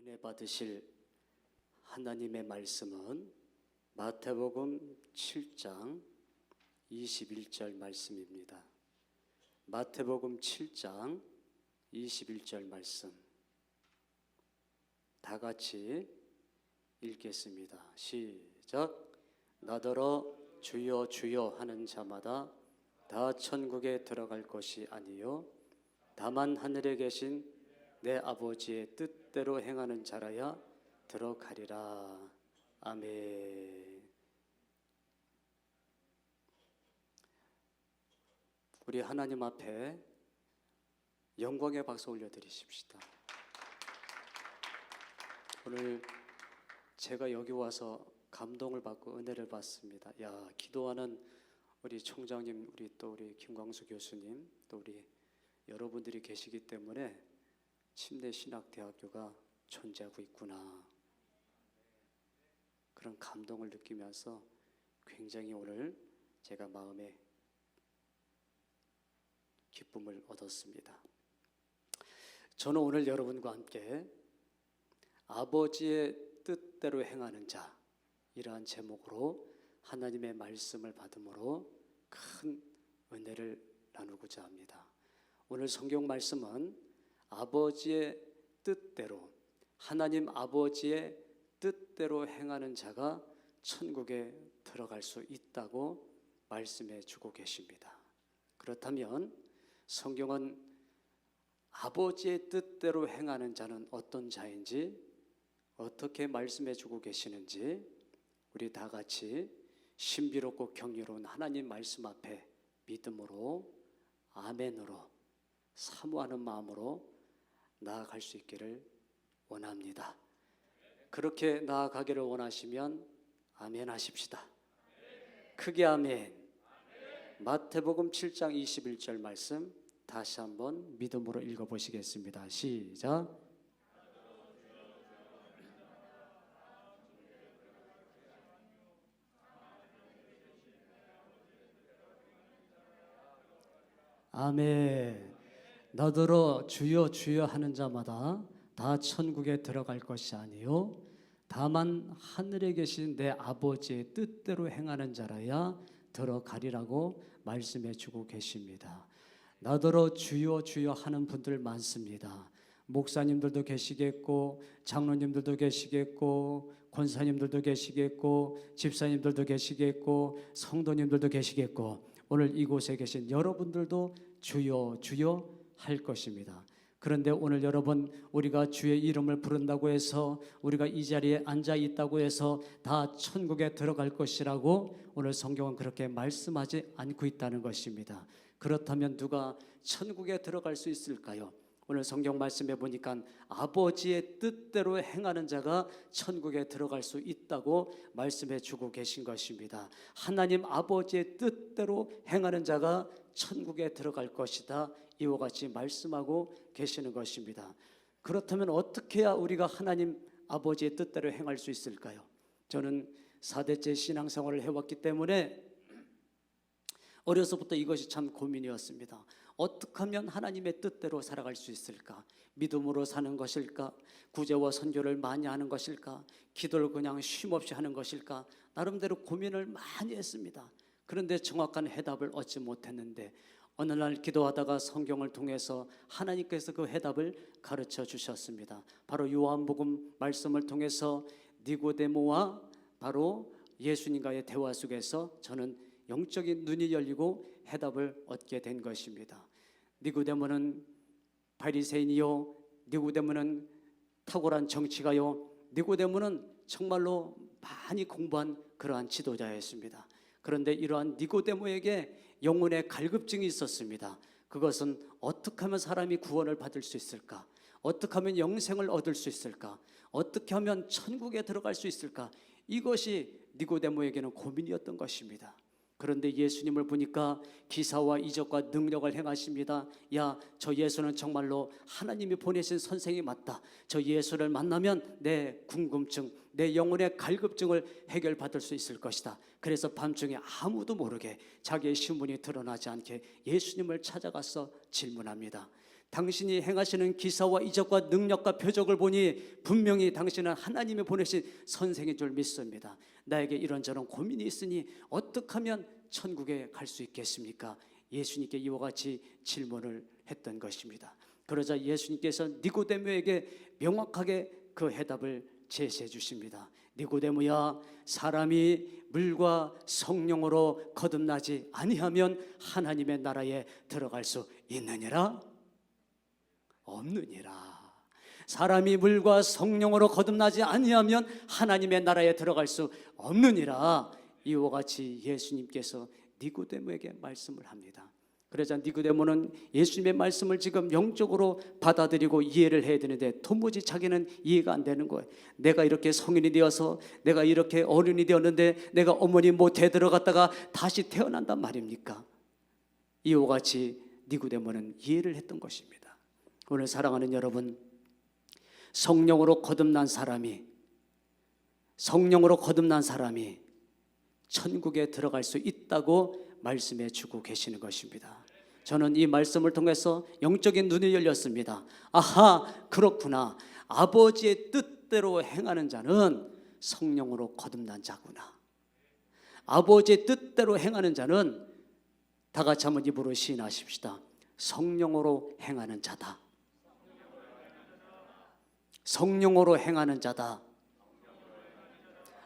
은혜 받으실 하나님의 말씀은 마태복음 7장 21절 말씀입니다. 마태복음 7장 21절 말씀 다 같이 읽겠습니다. 시작. 나더러 주여 주여 하는 자마다 다 천국에 들어갈 것이 아니요 다만 하늘에 계신 내 아버지의 뜻대로 행하는 자라야 들어가리라. 아멘. 우리 하나님 앞에 영광의 박수 올려드리십시다. 오늘 제가 여기 와서 감동을 받고 은혜를 받습니다. 기도하는 우리 총장님, 우리 김광수 교수님, 또 우리 여러분들이 계시기 때문에 침례신학대학교가 존재하고 있구나, 그런 감동을 느끼면서 굉장히 오늘 제가 마음에 기쁨을 얻었습니다. 저는 오늘 여러분과 함께 아버지의 뜻대로 행하는 자, 이러한 제목으로 하나님의 말씀을 받음으로 큰 은혜를 나누고자 합니다. 오늘 성경 말씀은 아버지의 뜻대로, 하나님 아버지의 뜻대로 행하는 자가 천국에 들어갈 수 있다고 말씀해 주고 계십니다. 그렇다면 성경은 아버지의 뜻대로 행하는 자는 어떤 자인지, 어떻게 말씀해 주고 계시는지 우리 다 같이 신비롭고 경이로운 하나님 말씀 앞에 믿음으로, 아멘으로, 사모하는 마음으로 나아갈 수 있기를 원합니다. 그렇게 나아가기를 원하시면 아멘 하십시다. 크게 아멘. 마태복음 7장 21절 말씀 다시 한번 믿음으로 읽어보시겠습니다. 시작. 아멘. 나더러 주여 주여 하는 자마다 다 천국에 들어갈 것이 아니요 다만 하늘에 계신 내 아버지의 뜻대로 행하는 자라야 들어가리라고 말씀해 주고 계십니다. 나더러 주여 주여 하는 분들 많습니다. 목사님들도 계시겠고, 장로님들도 계시겠고, 권사님들도 계시겠고, 집사님들도 계시겠고, 성도님들도 계시겠고, 오늘 이곳에 계신 여러분들도 주여 주여 할 것입니다. 그런데 오늘 여러분, 우리가 주의 이름을 부른다고 해서, 우리가 이 자리에 앉아 있다고 해서 다 천국에 들어갈 것이라고 오늘 성경은 그렇게 말씀하지 않고 있다는 것입니다. 그렇다면 누가 천국에 들어갈 수 있을까요? 오늘 성경 말씀해 보니까 아버지의 뜻대로 행하는 자가 천국에 들어갈 수 있다고 말씀해 주고 계신 것입니다. 하나님 아버지의 뜻대로 행하는 자가 천국에 들어갈 것이다, 이와 같이 말씀하고 계시는 것입니다. 그렇다면 어떻게 해야 우리가 하나님 아버지의 뜻대로 행할 수 있을까요? 저는 4대째 신앙생활을 해왔기 때문에 어려서부터 이것이 참 고민이었습니다. 어떻게 하면 하나님의 뜻대로 살아갈 수 있을까? 믿음으로 사는 것일까? 구제와 선교를 많이 하는 것일까? 기도를 그냥 쉼없이 하는 것일까? 나름대로 고민을 많이 했습니다. 그런데 정확한 해답을 얻지 못했는데 어느 날 기도하다가 성경을 통해서 하나님께서 그 해답을 가르쳐 주셨습니다. 바로 요한복음 말씀을 통해서 니고데모와 바로 예수님과의 대화 속에서 저는 영적인 눈이 열리고 해답을 얻게 된 것입니다. 니고데모는 바리새인이요, 니고데모는 탁월한 정치가요, 니고데모는 정말로 많이 공부한 그러한 지도자였습니다. 그런데 이러한 니고데모에게 영혼의 갈급증이 있었습니다. 그것은 어떻게 하면 사람이 구원을 받을 수 있을까? 어떻게 하면 영생을 얻을 수 있을까? 어떻게 하면 천국에 들어갈 수 있을까? 이것이 니고데모에게는 고민이었던 것입니다. 그런데 예수님을 보니까 기사와 이적과 능력을 행하십니다. 저 예수는 정말로 하나님이 보내신 선생이 맞다. 저 예수를 만나면 내 궁금증, 내 영혼의 갈급증을 해결받을 수 있을 것이다. 그래서 밤중에 아무도 모르게 자기의 신분이 드러나지 않게 예수님을 찾아가서 질문합니다. 당신이 행하시는 기사와 이적과 능력과 표적을 보니 분명히 당신은 하나님이 보내신 선생인 줄 믿습니다. 나에게 이런저런 고민이 있으니 어떻게 하면 천국에 갈 수 있겠습니까? 예수님께 이와 같이 질문을 했던 것입니다. 그러자 예수님께서 니고데모에게 명확하게 그 해답을 제시해 주십니다. 니고데모야, 사람이 물과 성령으로 거듭나지 아니하면 하나님의 나라에 들어갈 수 있느니라? 없느니라. 사람이 물과 성령으로 거듭나지 아니하면 하나님의 나라에 들어갈 수 없느니라. 이와 같이 예수님께서 니고데모에게 말씀을 합니다. 그러자 니고데모는 예수님의 말씀을 지금 영적으로 받아들이고 이해를 해야 되는데 도무지 자기는 이해가 안 되는 거예요. 내가 이렇게 성인이 되어서, 내가 이렇게 어른이 되었는데 내가 어머니 못에 들어갔다가 다시 태어난단 말입니까? 이와 같이 니고데모는 이해를 했던 것입니다. 오늘 사랑하는 여러분, 성령으로 거듭난 사람이 천국에 들어갈 수 있다고 말씀해 주고 계시는 것입니다. 저는 이 말씀을 통해서 영적인 눈이 열렸습니다. 아하, 그렇구나. 아버지의 뜻대로 행하는 자는 성령으로 거듭난 자구나. 아버지의 뜻대로 행하는 자는, 다 같이 한번 입으로 시인하십시다. 성령으로 행하는 자다. 성령으로 행하는 자다.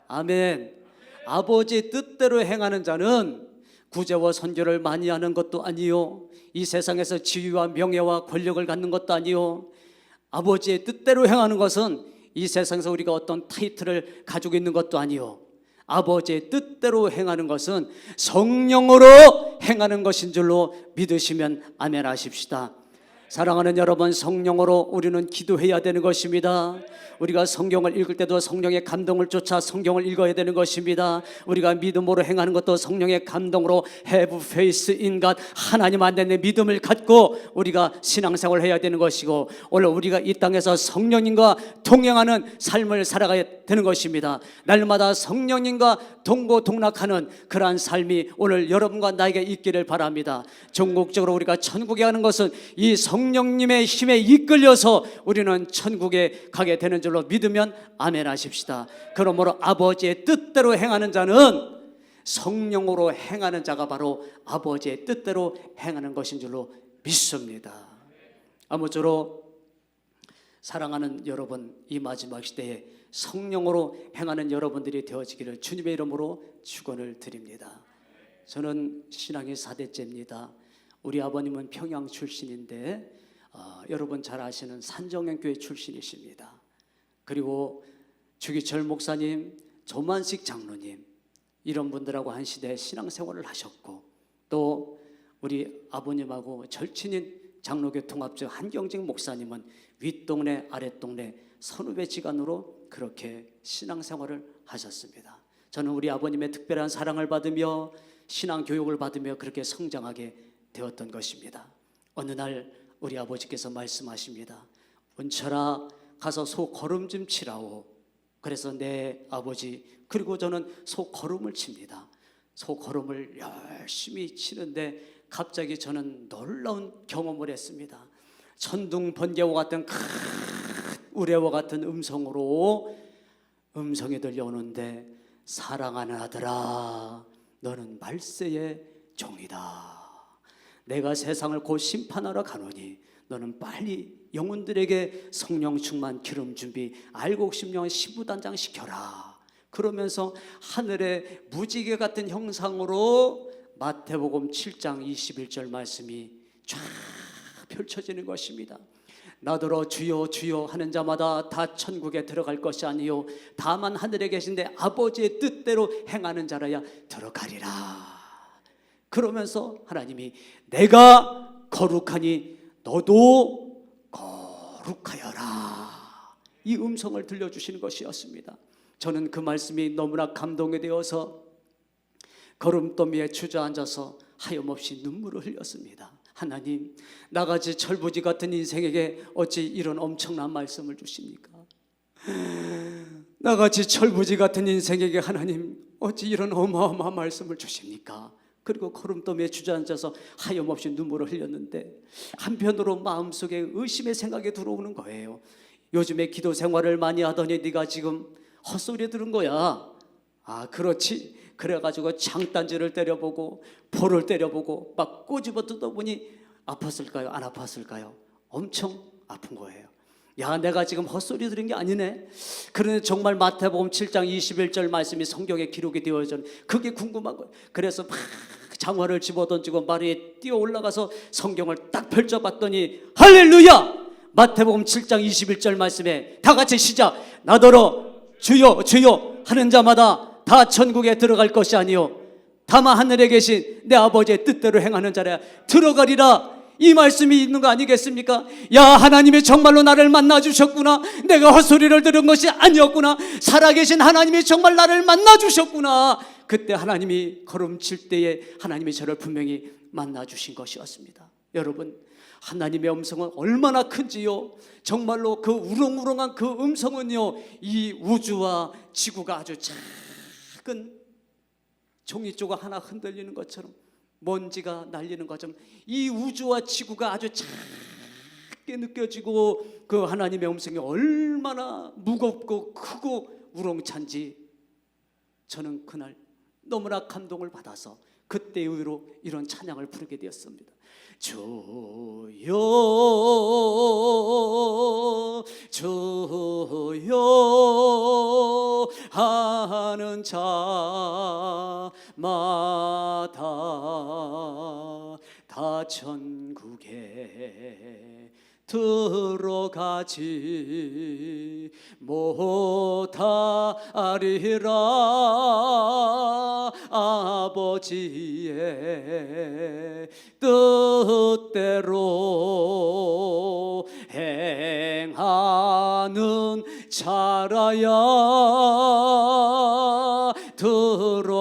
아멘. 아버지의 뜻대로 행하는 자는 구제와 선교를 많이 하는 것도 아니요, 이 세상에서 지위와 명예와 권력을 갖는 것도 아니요, 아버지의 뜻대로 행하는 것은 이 세상에서 우리가 어떤 타이틀을 가지고 있는 것도 아니요, 아버지의 뜻대로 행하는 것은 성령으로 행하는 것인 줄로 믿으시면 아멘 하십시다. 사랑하는 여러분, 성령으로 우리는 기도해야 되는 것입니다. 우리가 성경을 읽을 때도 성령의 감동을 쫓아 성경을 읽어야 되는 것입니다. 우리가 믿음으로 행하는 것도 성령의 감동으로 have faith in God, 하나님 안에 내 믿음을 갖고 우리가 신앙생활을 해야 되는 것이고, 오늘 우리가 이 땅에서 성령님과 동행하는 삶을 살아가야 되는 것입니다. 날마다 성령님과 동고동락하는 그러한 삶이 오늘 여러분과 나에게 있기를 바랍니다. 전국적으로 우리가 천국에 가는 것은 이 성령님의 힘에 이끌려서 우리는 천국에 가게 되는 줄로 믿으면 아멘 하십시다. 그러므로 아버지의 뜻대로 행하는 자는, 성령으로 행하는 자가 바로 아버지의 뜻대로 행하는 것인 줄로 믿습니다. 아무쪼록 사랑하는 여러분, 이 마지막 시대에 성령으로 행하는 여러분들이 되어지기를 주님의 이름으로 축원을 드립니다. 저는 신앙이 4대째입니다. 우리 아버님은 평양 출신인데 여러분 잘 아시는 산정연교회 출신이십니다. 그리고 주기철 목사님, 조만식 장로님, 이런 분들하고 한 시대 신앙생활을 하셨고, 또 우리 아버님하고 절친인 장로교 통합적 한경직 목사님은 윗동네 아랫동네 선후배 지간으로 그렇게 신앙생활을 하셨습니다. 저는 우리 아버님의 특별한 사랑을 받으며 신앙교육을 받으며 그렇게 성장하게 되었던 것입니다. 어느 날 우리 아버지께서 말씀하십니다. 은철아, 가서 소 걸음 좀 치라오. 그래서 내 아버지, 그리고 저는 소 걸음을 칩니다. 소 걸음을 열심히 치는데 갑자기 저는 놀라운 경험을 했습니다. 천둥 번개와 같은 큰 우레와 같은 음성이 들려오는데, 사랑하는 아들아, 너는 말세의 종이다. 내가 세상을 곧 심판하러 가노니 너는 빨리 영혼들에게 성령 충만 기름 준비 알곡 10년 시부단장 시켜라. 그러면서 하늘의 무지개 같은 형상으로 마태복음 7장 21절 말씀이 쫙 펼쳐지는 것입니다. 나더러 주여 주여 하는 자마다 다 천국에 들어갈 것이 아니요 다만 하늘에 계신데 아버지의 뜻대로 행하는 자라야 들어가리라. 그러면서 하나님이 내가 거룩하니 너도 거룩하여라, 이 음성을 들려주시는 것이었습니다. 저는 그 말씀이 너무나 감동이 되어서 걸음더미에 주저앉아서 하염없이 눈물을 흘렸습니다. 하나님, 나같이 철부지 같은 인생에게 어찌 이런 엄청난 말씀을 주십니까? 나같이 철부지 같은 인생에게 하나님 어찌 이런 어마어마한 말씀을 주십니까? 그리고 걸음더미에 주저앉아서 하염없이 눈물을 흘렸는데 한편으로 마음속에 의심의 생각이 들어오는 거예요. 요즘에 기도 생활을 많이 하더니 네가 지금 헛소리 들은 거야. 아, 그렇지. 그래가지고 장단지를 때려보고 볼을 때려보고 막 꼬집어 뜯어보니 아팠을까요? 안 아팠을까요? 엄청 아픈 거예요. 야, 내가 지금 헛소리 들은 게 아니네. 그런데 정말 마태복음 7장 21절 말씀이 성경에 기록이 되어져, 그게 궁금한 거예요. 그래서 막 장화를 집어던지고 말 위에 뛰어 올라가서 성경을 딱 펼쳐봤더니 할렐루야! 마태복음 7장 21절 말씀에 다 같이 시작. 나더러 주여 주여 하는 자마다 다 천국에 들어갈 것이 아니요 다만 하늘에 계신 내 아버지의 뜻대로 행하는 자라 들어가리라. 이 말씀이 있는 거 아니겠습니까? 야, 하나님이 정말로 나를 만나주셨구나. 내가 헛소리를 들은 것이 아니었구나. 살아계신 하나님이 정말 나를 만나주셨구나. 그때 하나님이 걸음칠 때에 하나님이 저를 분명히 만나주신 것이었습니다. 여러분, 하나님의 음성은 얼마나 큰지요. 정말로 그 우렁우렁한 그 음성은요, 이 우주와 지구가 아주 작은 종이조각 하나 흔들리는 것처럼, 먼지가 날리는 것처럼 이 우주와 지구가 아주 작게 느껴지고, 그 하나님의 음성이 얼마나 무겁고 크고 우렁찬지 저는 그날 너무나 감동을 받아서 그때 이후로 이런 찬양을 부르게 되었습니다. 주여 주여 하는 자마다 다 천국에 들어가지 못하리라. 아버지의 뜻대로 행하는 자라야 들어가리라.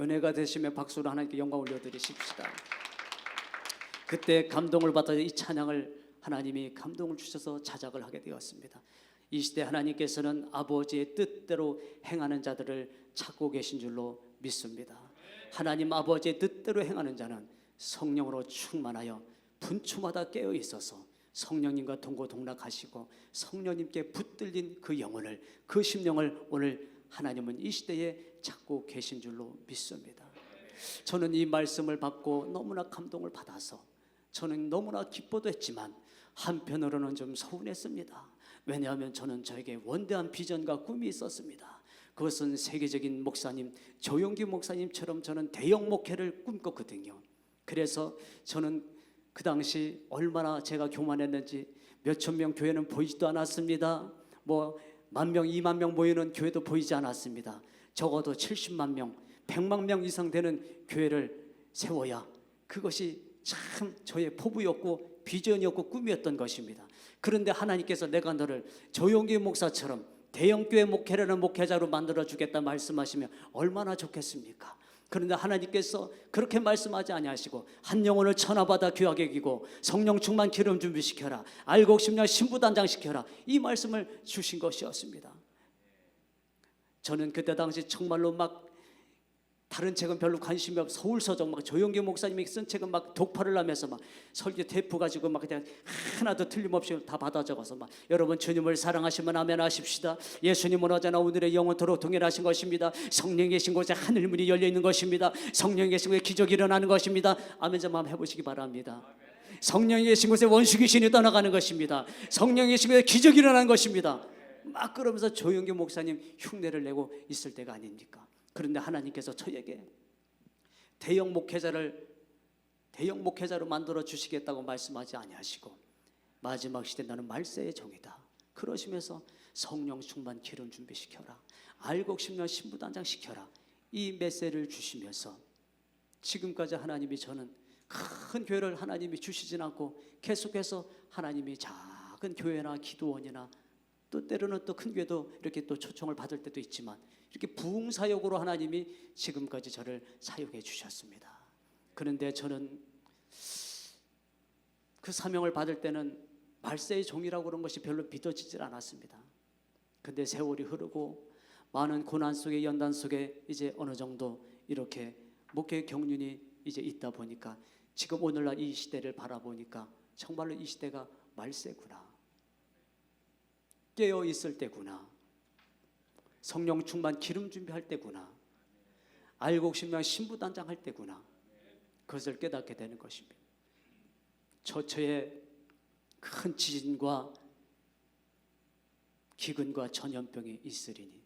은혜가 되시면 박수로 하나님께 영광 올려드리십시다. 그때 감동을 받아 이 찬양을 하나님이 감동을 주셔서 자작을 하게 되었습니다. 이 시대 하나님께서는 아버지의 뜻대로 행하는 자들을 찾고 계신 줄로 믿습니다. 하나님 아버지의 뜻대로 행하는 자는 성령으로 충만하여 분초마다 깨어 있어서 성령님과 동고동락하시고 성령님께 붙들린 그 영혼을, 그 심령을 오늘 하나님은 이 시대에 찾고 계신 줄로 믿습니다. 저는 이 말씀을 받고 너무나 감동을 받아서 저는 너무나 기뻐도 했지만 한편으로는 좀 서운했습니다. 왜냐하면 저는 저에게 원대한 비전과 꿈이 있었습니다. 그것은 세계적인 목사님, 조용기 목사님처럼 저는 대형 목회를 꿈꿨거든요. 그래서 저는 그 당시 얼마나 제가 교만했는지 몇천 명 교회는 보이지도 않았습니다. 뭐 10,000명, 20,000명 모이는 교회도 보이지 않았습니다. 적어도 70만 명, 100만 명 이상 되는 교회를 세워야, 그것이 참 저의 포부였고 비전이었고 꿈이었던 것입니다. 그런데 하나님께서 내가 너를 조용기 목사처럼 대형교회 목회라는 목회자로 만들어주겠다 말씀하시면 얼마나 좋겠습니까? 그런데 하나님께서 그렇게 말씀하지 아니하시고 한 영혼을 천하받아 귀하게 여기고 성령 충만 기름 준비시켜라, 알곡 10년 신부단장 시켜라, 이 말씀을 주신 것이었습니다. 저는 그때 당시 정말로 막 다른 책은 별로 관심이 없어 서울서적 막 조용기 목사님이 쓴 책은 막 독파를 하면서 막 설교 테이프 가지고 막 그냥 하나도 틀림없이 다 받아 적어서 막 여러분 주님을 사랑하시면 아멘 하십시다. 예수님은 어제나 오늘의 영원토록 동일하신 것입니다. 성령이 계신 곳에 하늘 문이 열려 있는 것입니다. 성령이 계신 곳에 기적이 일어나는 것입니다. 아멘 좀 한번 해보시기 바랍니다. 성령이 계신 곳에 원수 귀신이 떠나가는 것입니다. 성령이 계신 곳에 기적이 일어나는 것입니다. 막 그러면서 조용기 목사님 흉내를 내고 있을 때가 아닙니까? 그런데 하나님께서 저에게 대형 목회자로 만들어 주시겠다고 말씀하지 아니하시고 마지막 시대 나는 말세의 종이다 그러시면서 성령 충만 기름 준비시켜라, 알곡 10년 신부단장 시켜라, 이 메시지를 주시면서 지금까지 하나님이 저는 큰 교회를 하나님이 주시진 않고 계속해서 하나님이 작은 교회나 기도원이나 또 때로는 또 큰 교회도 이렇게 또 초청을 받을 때도 있지만 이렇게 부흥사역으로 하나님이 지금까지 저를 사용해 주셨습니다. 그런데 저는 그 사명을 받을 때는 말세의 종이라고 그런 것이 별로 믿어지질 않았습니다. 근데 세월이 흐르고 많은 고난 속에 연단 속에 이제 어느 정도 이렇게 목회 경륜이 이제 있다 보니까 지금 오늘날 이 시대를 바라보니까 정말로 이 시대가 말세구나, 깨어 있을 때구나, 성령 충만 기름 준비할 때구나, 알곡 심령 신부단장 할 때구나, 그것을 깨닫게 되는 것입니다. 처처에 큰 지진과 기근과 전염병이 있으리니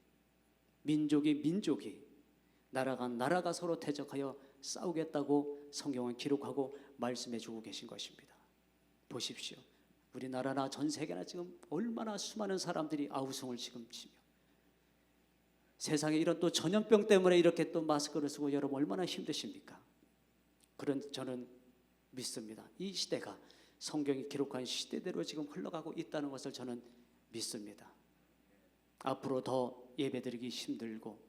민족이 나라가 서로 대적하여 싸우겠다고 성경은 기록하고 말씀해 주고 계신 것입니다. 보십시오. 우리나라나 전 세계나 지금 얼마나 수많은 사람들이 아우성을 지금 치며 세상에 이런 또 전염병 때문에 이렇게 또 마스크를 쓰고 여러분 얼마나 힘드십니까? 그런 저는 믿습니다. 이 시대가 성경이 기록한 시대대로 지금 흘러가고 있다는 것을 저는 믿습니다. 앞으로 더 예배드리기 힘들고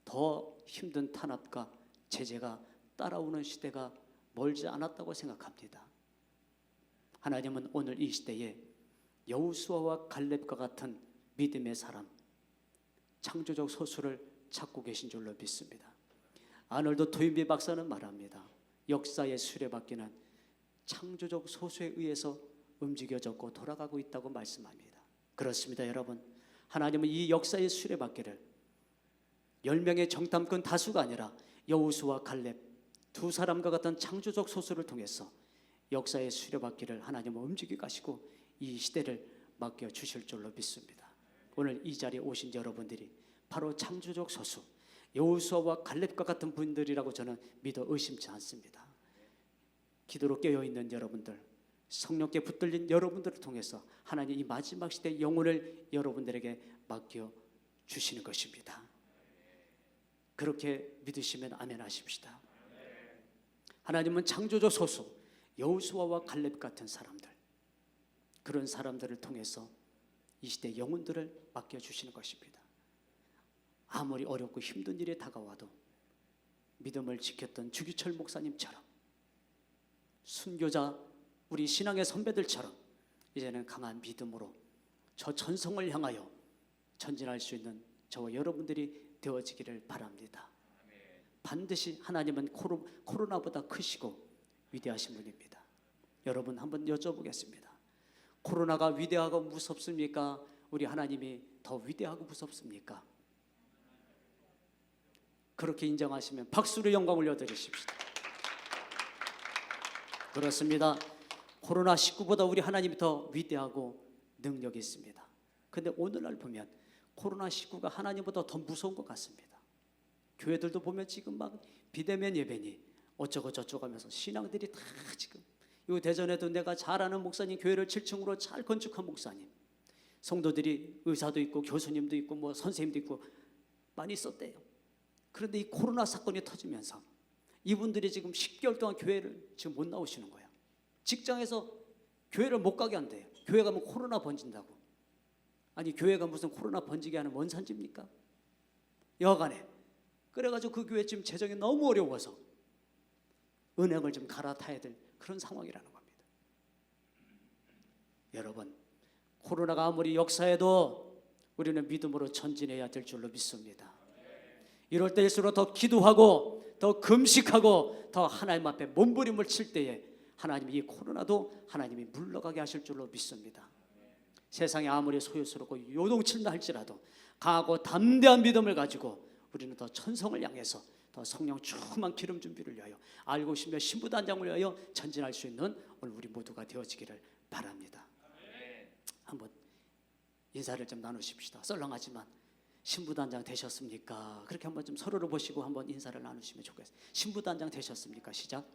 더 힘든 탄압과 제재가 따라오는 시대가 멀지 않았다고 생각합니다. 하나님은 오늘 이 시대에 여호수아와 갈렙과 같은 믿음의 사람, 창조적 소수를 찾고 계신 줄로 믿습니다. 아놀드 토인비 박사는 말합니다. 역사의 수레바퀴는 창조적 소수에 의해서 움직여졌고 돌아가고 있다고 말씀합니다. 그렇습니다, 여러분. 하나님은 이 역사의 수레바퀴를 10명의 정탐꾼 다수가 아니라 여호수아 갈렙 두 사람과 같은 창조적 소수를 통해서 역사의 수레바퀴를 하나님은 움직이게 하시고 이 시대를 맡겨주실 줄로 믿습니다. 오늘 이 자리에 오신 여러분들이 바로 창조적 소수 여호수아와 갈렙과 같은 분들이라고 저는 믿어 의심치 않습니다. 기도로 깨어있는 여러분들, 성령께 붙들린 여러분들을 통해서 하나님 이 마지막 시대 영혼을 여러분들에게 맡겨주시는 것입니다. 그렇게 믿으시면 아멘 하십시다. 하나님은 창조적 소수 여호수아와 갈렙 같은 사람들, 그런 사람들을 통해서 이 시대 영혼들을 맡겨주시는 것입니다. 아무리 어렵고 힘든 일이 다가와도 믿음을 지켰던 주기철 목사님처럼, 순교자 우리 신앙의 선배들처럼 이제는 강한 믿음으로 저 전성을 향하여 전진할 수 있는 저와 여러분들이 되어지기를 바랍니다. 반드시 하나님은 코로나보다 크시고 위대하신 분입니다. 여러분 한번 여쭤보겠습니다. 코로나가 위대하고 무섭습니까? 우리 하나님이 더 위대하고 무섭습니까? 그렇게 인정하시면 박수로 영광 올려드리십시다. 그렇습니다. 코로나19보다 우리 하나님이 더 위대하고 능력이 있습니다. 그런데 오늘날 보면 코로나19가 하나님보다 더 무서운 것 같습니다. 교회들도 보면 지금 막 비대면 예배니 어쩌고 저쩌고 하면서 신앙들이 다 지금, 이 대전에도 내가 잘 아는 목사님, 교회를 7층으로 잘 건축한 목사님, 성도들이 의사도 있고 교수님도 있고 뭐 선생님도 있고 많이 있었대요. 그런데 이 코로나 사건이 터지면서 이분들이 지금 10개월 동안 교회를 지금 못 나오시는 거예요. 직장에서 교회를 못 가게 한대요. 교회 가면 코로나 번진다고. 아니 교회가 무슨 코로나 번지게 하는 원산지입니까? 여간에 그래가지고 그 교회 지금 재정이 너무 어려워서 은행을 좀 갈아타야 될 그런 상황이라는 겁니다. 여러분, 코로나가 아무리 역사해도 우리는 믿음으로 전진해야 될 줄로 믿습니다. 이럴 때일수록 더 기도하고 더 금식하고 더 하나님 앞에 몸부림을 칠 때에 하나님이 이 코로나도 하나님이 물러가게 하실 줄로 믿습니다. 세상이 아무리 소유스럽고 요동친다 할지라도 강하고 담대한 믿음을 가지고 우리는 더 천성을 향해서 더 성령 충만 기름 준비를 위하여 알고 싶으면 신부단장을 위하여 전진할 수 있는 오늘 우리 모두가 되어지기를 바랍니다. 한번 인사를 좀 나누십시다. 썰렁하지만 신부단장 되셨습니까? 그렇게 한번 좀 서로를 보시고 한번 인사를 나누시면 좋겠어요. 신부단장 되셨습니까? 시작.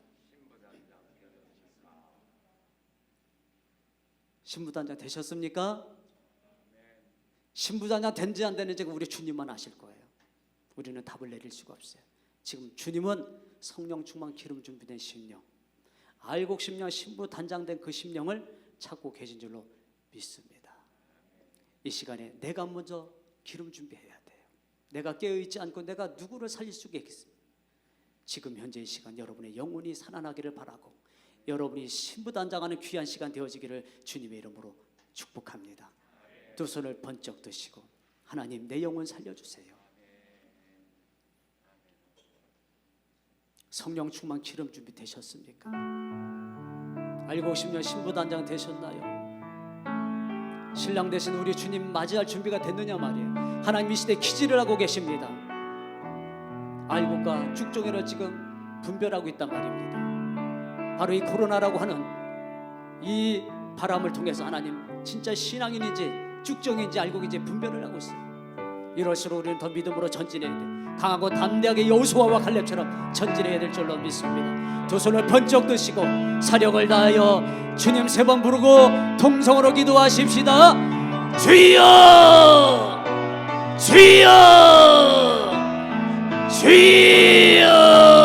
신부단장 되셨습니까? 신부단장 된지 안 되는지 우리 주님만 아실 거예요. 우리는 답을 내릴 수가 없어요. 지금 주님은 성령 충만 기름 준비된 심령, 알곡 심령 신부 단장된 그 심령을 찾고 계신 줄로 믿습니다. 이 시간에 내가 먼저 기름 준비해야 돼요. 내가 깨어있지 않고 내가 누구를 살릴 수가 있겠습니까? 지금 현재 이 시간 여러분의 영혼이 살아나기를 바라고 여러분이 신부단장하는 귀한 시간 되어지기를 주님의 이름으로 축복합니다. 두 손을 번쩍 드시고 하나님 내 영혼 살려주세요. 성령 충만 기름 준비 되셨습니까? 알고 50년 신부단장 되셨나요? 신랑 되신 우리 주님 맞이할 준비가 됐느냐 말이에요. 하나님 이 시대에 기지를 하고 계십니다. 알고가 쭉정이로 지금 분별하고 있단 말입니다. 바로 이 코로나라고 하는 이 바람을 통해서 하나님 진짜 신앙인인지 쭉정인지 알고인지 분별을 하고 있어요. 이럴수록 우리는 더 믿음으로 전진해야 돼. 강하고 담대하게 여호수아와 칼렙처럼 전진해야 될 줄로 믿습니다. 두 손을 번쩍 드시고 사력을 다하여 주님 3번 부르고 통성으로 기도하십시다. 주여 주여 주여